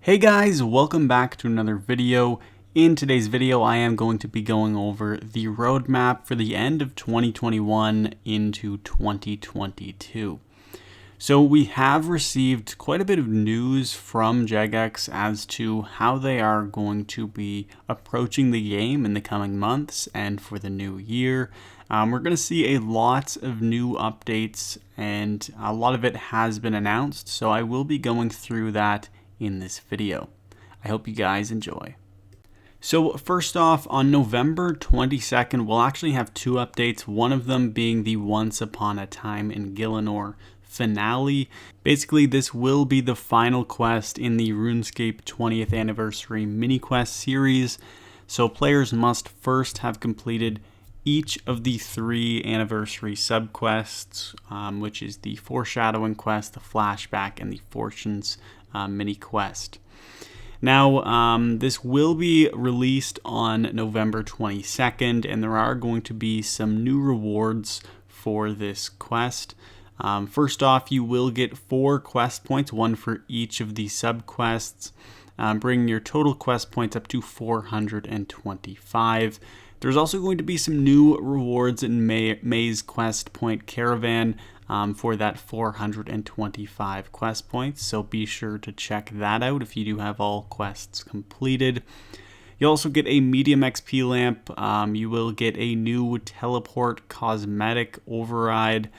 Hey guys, welcome back to another video. In today's video, I am going to be going over the roadmap for the end of 2021 into 2022. So we have received quite a bit of news from Jagex as to how they are going to be approaching the game in the coming months and for the new year. We're going to see a lot of new updates, and a lot of it has been announced, so I will be going through that in this video. I hope you guys enjoy. So first off, on November 22nd, we'll actually have two updates, one of them being the Once Upon a Time in Gielinor finale. Basically, this will be the final quest in the RuneScape 20th Anniversary mini quest series, so players must first have completed each of the 3 anniversary subquests, which is the Foreshadowing quest, the Flashback, and the Fortunes mini quest. Now, this will be released on November 22nd, and there are going to be some new rewards for this quest. First off, you will get 4 quest points, one for each of the subquests, bringing your total quest points up to 425. There's also going to be some new rewards in May's Quest Point Caravan for that 425 quest points, so be sure to check that out if you do have all quests completed. You also get a medium XP lamp, you will get a new teleport cosmetic override,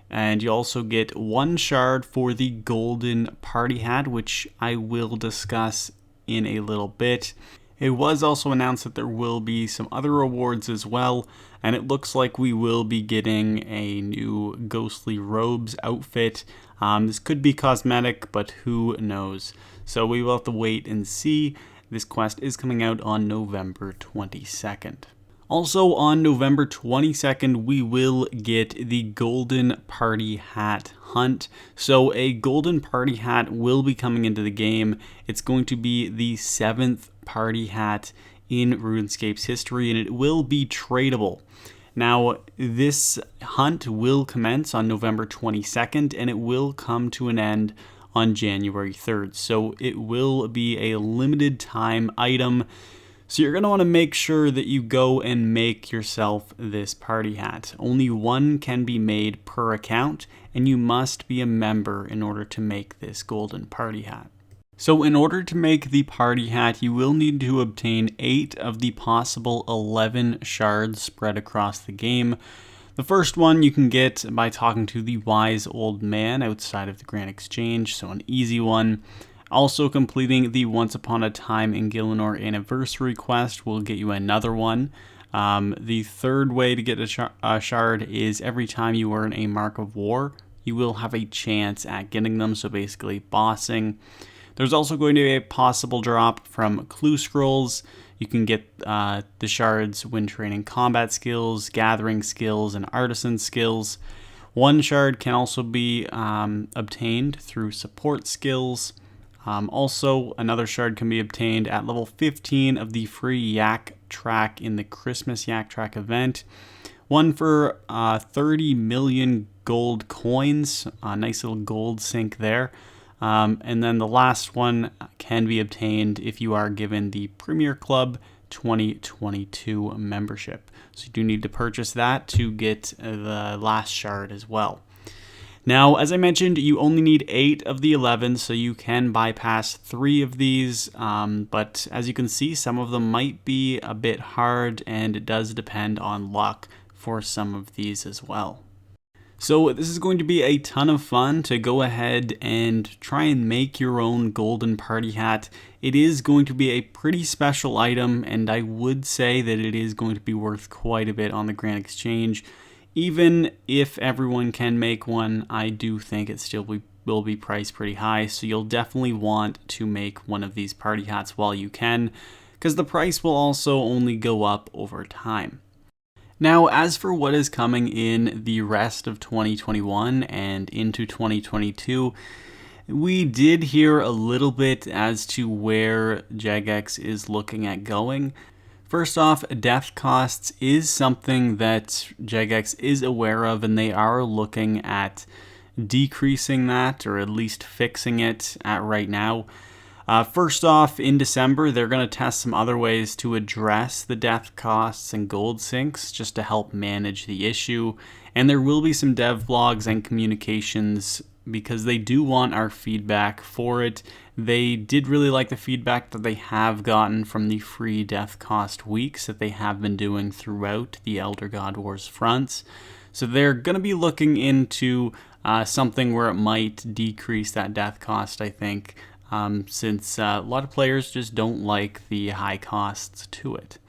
and you also get 1 shard for the golden party hat, which I will discuss in a little bit. It was also announced that there will be some other rewards as well, and it looks like we will be getting a new Ghostly Robes outfit. This could be cosmetic, but who knows? So we will have to wait and see. This quest is coming out on November 22nd. Also on November 22nd, we will get the Golden Party Hat Hunt. So a Golden Party Hat will be coming into the game. It's going to be the 7th party hat in RuneScape's history, and it will be tradable. Now, this hunt will commence on November 22nd, and it will come to an end on January 3rd. So it will be a limited time item. So you're going to want to make sure that you go and make yourself this party hat. Only 1 can be made per account, and you must be a member in order to make this golden party hat. So in order to make the party hat, you will need to obtain 8 of the possible 11 shards spread across the game. The first one you can get by talking to the wise old man outside of the Grand Exchange, so an easy one. Also, completing the Once Upon a Time in Gielinor Anniversary quest will get you another one. The third way to get a shard is every time you earn a Mark of War, you will have a chance at getting them, so basically bossing. There's also going to be a possible drop from Clue Scrolls. You can get the shards when training combat skills, gathering skills, and artisan skills. 1 shard can also be obtained through support skills. Also, another shard can be obtained at level 15 of the free Yak track in the Christmas Yak track event. 1 for 30 million gold coins, a nice little gold sink there. And then the last one can be obtained if you are given the Premier Club 2022 membership. So you do need to purchase that to get the last shard as well. Now, as I mentioned, you only need 8 of the 11, so you can bypass 3 of these, but as you can see, some of them might be a bit hard, and it does depend on luck for some of these as well. So this is going to be a ton of fun to go ahead and try and make your own golden party hat. It is going to be a pretty special item, and I would say that it is going to be worth quite a bit on the Grand Exchange. Even if everyone can make one, I do think it still will be priced pretty high, so you'll definitely want to make one of these party hats while you can, because the price will also only go up over time. Now, as for what is coming in the rest of 2021 and into 2022, we did hear a little bit as to where Jagex is looking at going. First off, death costs is something that Jagex is aware of, and they are looking at decreasing that, or at least fixing it at right now. First off, in December, they're going to test some other ways to address the death costs and gold sinks just to help manage the issue. And there will be some dev blogs and communications because they do want our feedback for it. They did really like the feedback that they have gotten from the free death cost weeks that they have been doing throughout the Elder God Wars fronts. So they're going to be looking into something where it might decrease that death cost, I think, since a lot of players just don't like the high costs to it.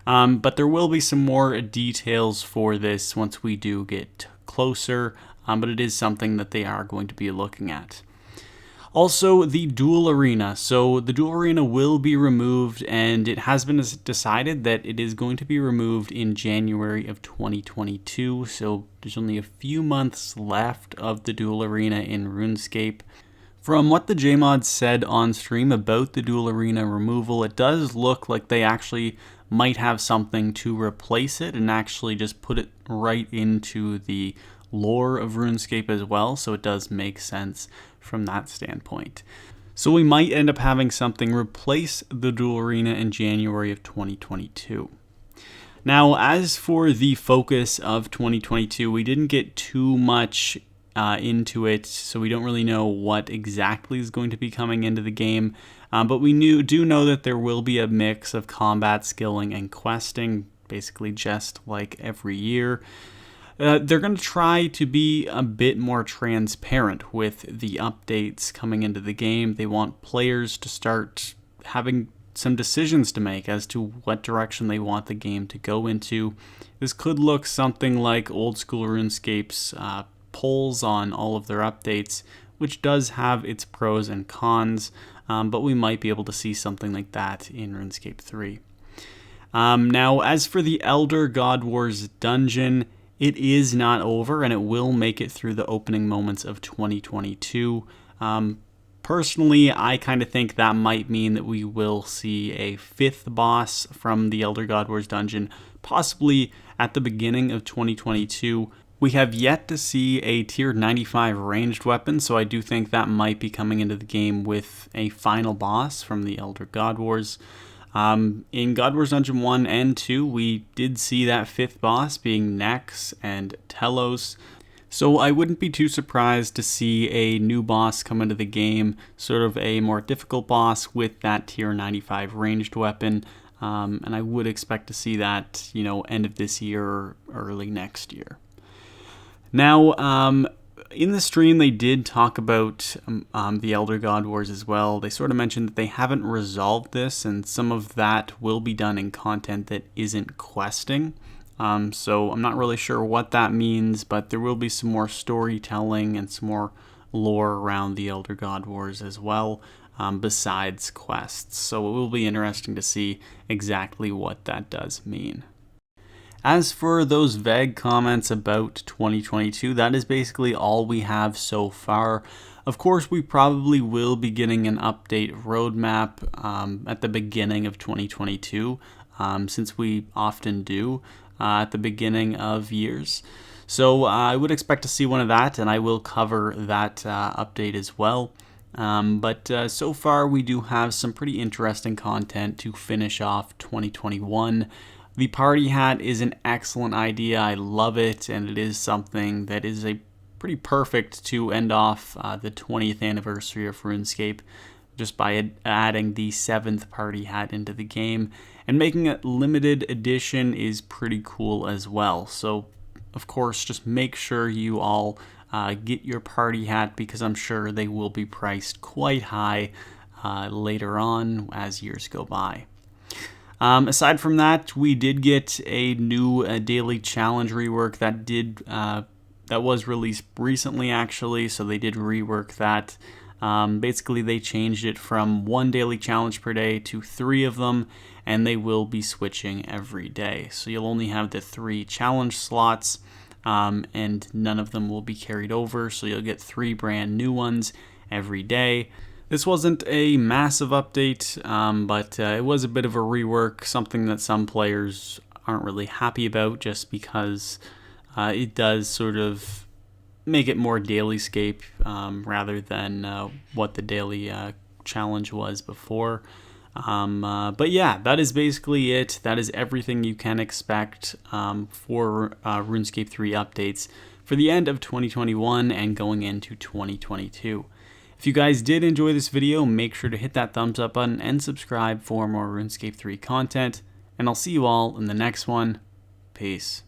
But there will be some more details for this once we do get closer, but it is something that they are going to be looking at. Also, the duel arena. So the duel arena will be removed, and it has been decided that it is going to be removed in January of 2022. So there's only a few months left of the duel arena in RuneScape. From what the JMod said on stream about the duel arena removal, it does look like they actually might have something to replace it and actually just put it right into the lore of RuneScape as well, so it does make sense from that standpoint. So we might end up having something replace the duel arena in January of 2022. Now, as for the focus of 2022, we didn't get too much into it, so we don't really know what exactly is going to be coming into the game, but we do know that there will be a mix of combat skilling and questing, basically just like every year. They're going to try to be a bit more transparent with the updates coming into the game. They want players to start having some decisions to make as to what direction they want the game to go into. This could look something like old school RuneScape's polls on all of their updates, which does have its pros and cons, but we might be able to see something like that in RuneScape 3. Now, as for the Elder God Wars dungeon, it is not over, and it will make it through the opening moments of 2022. Personally, I kind of think that might mean that we will see a 5th boss from the Elder God Wars dungeon, possibly at the beginning of 2022. We have yet to see a tier 95 ranged weapon, so I do think that might be coming into the game with a final boss from the Elder God Wars. In God Wars Dungeon 1 and 2, we did see that 5th boss being Nex and Telos, so I wouldn't be too surprised to see a new boss come into the game, sort of a more difficult boss with that tier 95 ranged weapon, and I would expect to see that, end of this year or early next year. Now, in the stream, they did talk about the Elder God Wars as well. They sort of mentioned that they haven't resolved this, and some of that will be done in content that isn't questing. So I'm not really sure what that means, but there will be some more storytelling and some more lore around the Elder God Wars as well, besides quests. So it will be interesting to see exactly what that does mean. As for those vague comments about 2022, that is basically all we have so far. Of course, we probably will be getting an update roadmap at the beginning of 2022, since we often do at the beginning of years. So I would expect to see one of that, and I will cover that update as well. But so far, we do have some pretty interesting content to finish off 2021. The party hat is an excellent idea. I love it, and it is something that is a pretty perfect to end off the 20th anniversary of RuneScape, just by adding the 7th party hat into the game, and making it limited edition is pretty cool as well. So, of course, just make sure you all get your party hat, because I'm sure they will be priced quite high later on as years go by. Aside from that, we did get a new daily challenge rework that was released recently, actually, so they did rework that. Basically, they changed it from 1 daily challenge per day to 3 of them, and they will be switching every day. So you'll only have the 3 challenge slots, and none of them will be carried over, so you'll get 3 brand new ones every day. This wasn't a massive update, but it was a bit of a rework, something that some players aren't really happy about, just because it does sort of make it more dailyscape rather than what the daily challenge was before. But yeah, that is basically it. That is everything you can expect for RuneScape 3 updates for the end of 2021 and going into 2022. If you guys did enjoy this video, make sure to hit that thumbs up button and subscribe for more RuneScape 3 content. And I'll see you all in the next one. Peace.